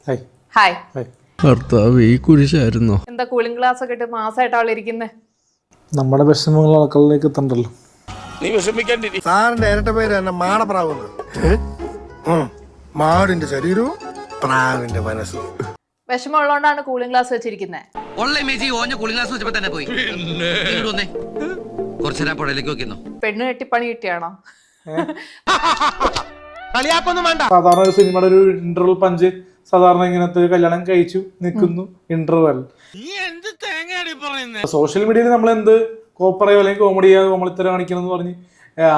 Hi hi hi ഭർത്താവ് ഈ കുരിശായിരുന്നോ? എന്താ കൂളിംഗ് ഗ്ലാസ് ഒക്കെ ഇട്ട് മാസമായിട്ട് അവളിരിക്കുന്നേ? നമ്മുടെ വിഷമങ്ങൾ ആൾക്കാരിലേക്ക് എത്തണ്ടല്ലോ. നീ വിഷമിക്കാണ്ടിരി. സാറിന്റെ ഇരട്ട പേര് തന്നെ മാടപ്രാവുന്നത്. മാടിന്റെ ശരീരവും പ്രാവിന്റെ മനസ്സും. വിഷമമുള്ളതുകൊണ്ടാണ് കൂളിംഗ് ഗ്ലാസ് വെച്ചിരിക്കുന്നത്. പെണ്ണ് കെട്ടിപ്പണി കിട്ടിയാണോ? സാധാരണ ഒരു സിനിമയുടെ ഒരു ഇന്റർവൽ പഞ്ച് സാധാരണ ഇങ്ങനത്തെ കല്യാണം കഴിച്ചു നിൽക്കുന്നു ഇന്റർവൽ. സോഷ്യൽ മീഡിയയിൽ നമ്മൾ എന്ത് കോപ്പറയോ അല്ലെങ്കിൽ കോമഡിയോ കോമളിത്തരം കാണിക്കണം എന്ന് പറഞ്ഞ്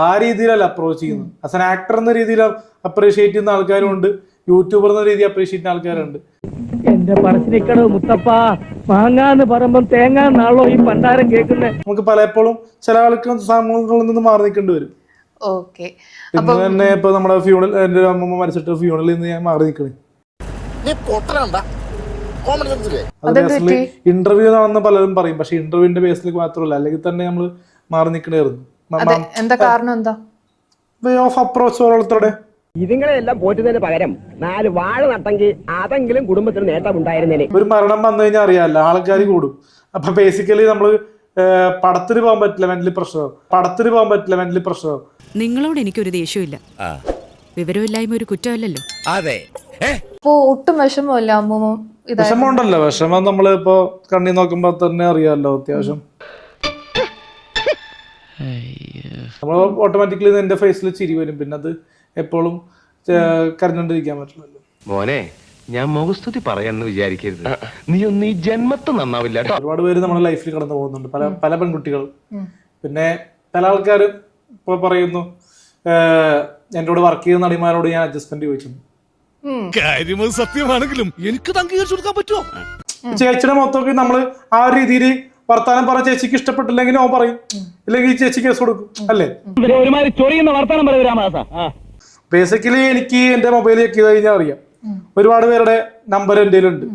ആ രീതിയിലല്ല അപ്രോച്ച് ചെയ്യുന്നത്. ആസ് ആൻ ആക്ടർ എന്ന രീതിയിൽ അപ്രീഷിയേറ്റ് ചെയ്യുന്ന ആൾക്കാരും ഉണ്ട്, യൂട്യൂബർ എന്ന രീതിയിൽ അപ്രീഷിയേറ്റ് ചെയ്യുന്ന ആൾക്കാരുണ്ട്. എന്റെ പറശ്ശിനിക്കട മുത്തപ്പ മാങ്ങാന്ന് പറയുമ്പം തേങ്ങാന്നാണല്ലോ ഈ പണ്ടാരം കേൾക്കുന്നത്. നമുക്ക് പലപ്പോഴും ചില ആൾക്ക് സമൂഹങ്ങളിൽ നിന്ന് മാറി നിൽക്കേണ്ടി വരും. ഓക്കെ, ഇന്ന് തന്നെ ഇപ്പൊ നമ്മുടെ ഫ്യൂണൽ, എന്റെ അമ്മമ്മ മരിച്ചിട്ട് ഫ്യൂണലിൽ നിന്ന് ഞാൻ മാറി നിൽക്കണേ. ഇന്റർവ്യൂ ആണെന്ന് പലരും പറയും, പക്ഷെ ഇന്റർവ്യൂവിന്റെ ബേസിലേക്ക് മാത്രമല്ല, അല്ലെങ്കിൽ തന്നെ നമ്മൾ മാറി നിൽക്കണായിരുന്നു. എന്താ കാരണം? എന്താ വേ ഓഫ് അപ്രോച്ച് ഓരോരുത്തരുടെ. ഇതുങ്ങളെല്ലാം പോറ്റുന്നതിന് പകരം 4 വാഴ നട്ടെങ്കിൽ അതെങ്കിലും കുടുംബത്തിന് നേട്ടം ഉണ്ടായിരുന്നേനെ. ഒരു മരണം വന്നു കഴിഞ്ഞാൽ അറിയാമല്ലോ, ആൾക്കാർ കൂടും. അപ്പൊ ബേസിക്കലി നമ്മള് പടത്തിന് പോകാൻ പറ്റില്ല, മെന്റലി പ്രശ്നമാവും. നിങ്ങളോട് എനിക്കൊരു ദേഷ്യമില്ല, വിവരമില്ലായ്മ ഒരു കുറ്റമല്ലല്ലോ. അതെ, ഇപ്പൊ ഒട്ടും വിഷമമല്ല അമ്മൂമ്മ? വിഷമം ഉണ്ടല്ലോ, വിഷമം നമ്മള് ഇപ്പൊ കണ്ണി നോക്കുമ്പോ തന്നെ അറിയാമല്ലോ. അത്യാവശ്യം നമ്മൾ ഓട്ടോമാറ്റിക്കലി എന്റെ ഫേസിൽ ചിരി വരും, പിന്നെ അത് എപ്പോഴും കരഞ്ഞോണ്ടിരിക്കാൻ പറ്റില്ലല്ലോ. മോനെ, ഞാൻ മുഖസ്തുതി പറയാന്ന് വിചാരിക്കരുത്. നീ ഒന്ന് ഈ ജന്മത്ത് നന്നാവില്ല. ഒരുപാട് പേര് നമ്മുടെ ലൈഫിൽ കടന്നു പോകുന്നുണ്ട്, പല പെൺകുട്ടികൾ. പിന്നെ പല ആൾക്കാരും ഇപ്പൊ പറയുന്നു, എന്റെ കൂടെ വർക്ക് ചെയ്യുന്ന നടിമാരോട് ഞാൻ അഡ്ജസ്റ്റ്മെന്റ് ചോദിച്ചു. കാര്യം സത്യമാണെങ്കിലും എനിക്ക് അംഗീകരിച്ചു കൊടുക്കാൻ പറ്റുമോ? ചേച്ചിയുടെ മൊത്തമൊക്കെ നമ്മള് ആ രീതിയിൽ വർത്താനം പറഞ്ഞ ചേച്ചിക്ക് ഇഷ്ടപ്പെട്ടില്ലെങ്കിൽ ഓ പറയും, ഇല്ലെങ്കിൽ ചേച്ചി കേസ് കൊടുക്കും, അല്ലേ? ഒരുമാതിരി ചൊറിയുന്ന വർത്താനം പറയൂരാമാസ. ബേസിക്കലി എനിക്ക് എന്റെ മൊബൈൽ ചെക്ക് ചെയ്ത് കഴിഞ്ഞാൽ അറിയാം, ഒരുപാട് പേരുടെ നമ്പർ എന്റെ ഉണ്ട്,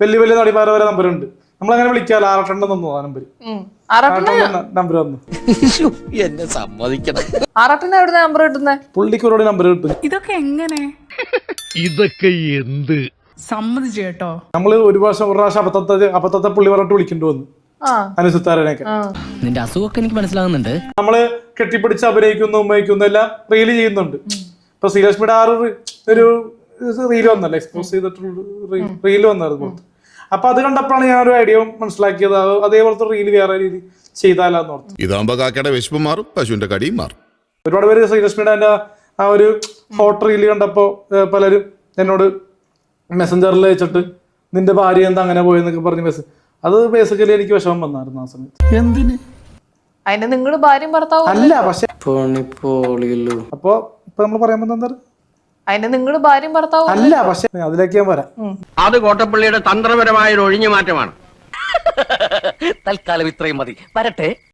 വലിയ വലിയ നടിമാരെ വരെ നമ്പർ ഉണ്ട്. നമ്മളങ്ങനെ വിളിക്കാമല്ലോ, 6 തന്നു ആ നമ്പർ വന്നു. എന്നെ സമ്മതിക്കണം. എവിടെ നമ്പർ കിട്ടുന്നേ? പുള്ളിക്ക് ഒരുപാട് നമ്പർ കിട്ടും. ഇതൊക്കെ എങ്ങനെ? ഇതൊക്കെ എന്ത് സമ്മതിച്ചു കേട്ടോ. നമ്മള് ഒരു പ്രാവശ്യം അബദ്ധത്തെ പുള്ളി പറഞ്ഞിട്ട് വിളിക്കേണ്ടി വന്നു, അനുസരിത്താരനെയൊക്കെ. നിന്റെ അസുഖമൊക്കെ എനിക്ക് മനസ്സിലാകുന്നുണ്ട്. നമ്മള് കെട്ടിപ്പിടിച്ച് അഭിനയിക്കുന്നു, ഉമ്മയിക്കുന്നു, എല്ലാം റീല് ചെയ്യുന്നുണ്ട്. ഇപ്പൊ ശ്രീലക്ഷ്മിയുടെ ഒരു റീല് വന്നല്ലോ, എക്സ്പോസ് ചെയ്തിട്ടുള്ള റീല് വന്നായിരുന്നു. അപ്പൊ അത് കണ്ടപ്പോഴാണ് ഞാൻ ഒരു ഐഡിയ മനസ്സിലാക്കിയത്, അതേപോലത്തെ റീല് വേറെ രീതി ചെയ്താലാന്ന് ഓർത്തു. ഇതാകുമ്പോ കാക്കയുടെ വിശപ്പ് മാറും, പശുവിന്റെ കടിയും മാറും. ഒരുപാട് പേര് ശ്രീലക്ഷ്മിയുടെ ആ ഒരു ഫോട്ടോ റീല് കണ്ടപ്പോ പലരും എന്നോട് മെസ്സഞ്ചറിൽ വെച്ചിട്ട് നിന്റെ ഭാര്യ എന്താ അങ്ങനെ പോയെന്നൊക്കെ പറഞ്ഞ് മെസ്സേജ്. അത് ബേസിക്കലി എനിക്ക് വിഷമം വന്നായിരുന്നു ആ സമയത്ത്. എന്തിന്? അതിന് നിങ്ങള് ഭാര്യയും ഭർത്താവും അല്ല, പക്ഷെ അപ്പൊ ഇപ്പൊ നമ്മൾ പറയാൻ പറ്റുന്ന അതിന് നിങ്ങള് ഭാര്യയും ഭർത്താവും അല്ല, പക്ഷെ അതിലേക്ക് ഞാൻ വരാം. അത് കോട്ടപ്പള്ളിയുടെ തന്ത്രപരമായ ഒരു ഒഴിഞ്ഞു മാറ്റമാണ്. തൽക്കാലം ഇത്രയും മതി. വരട്ടെ.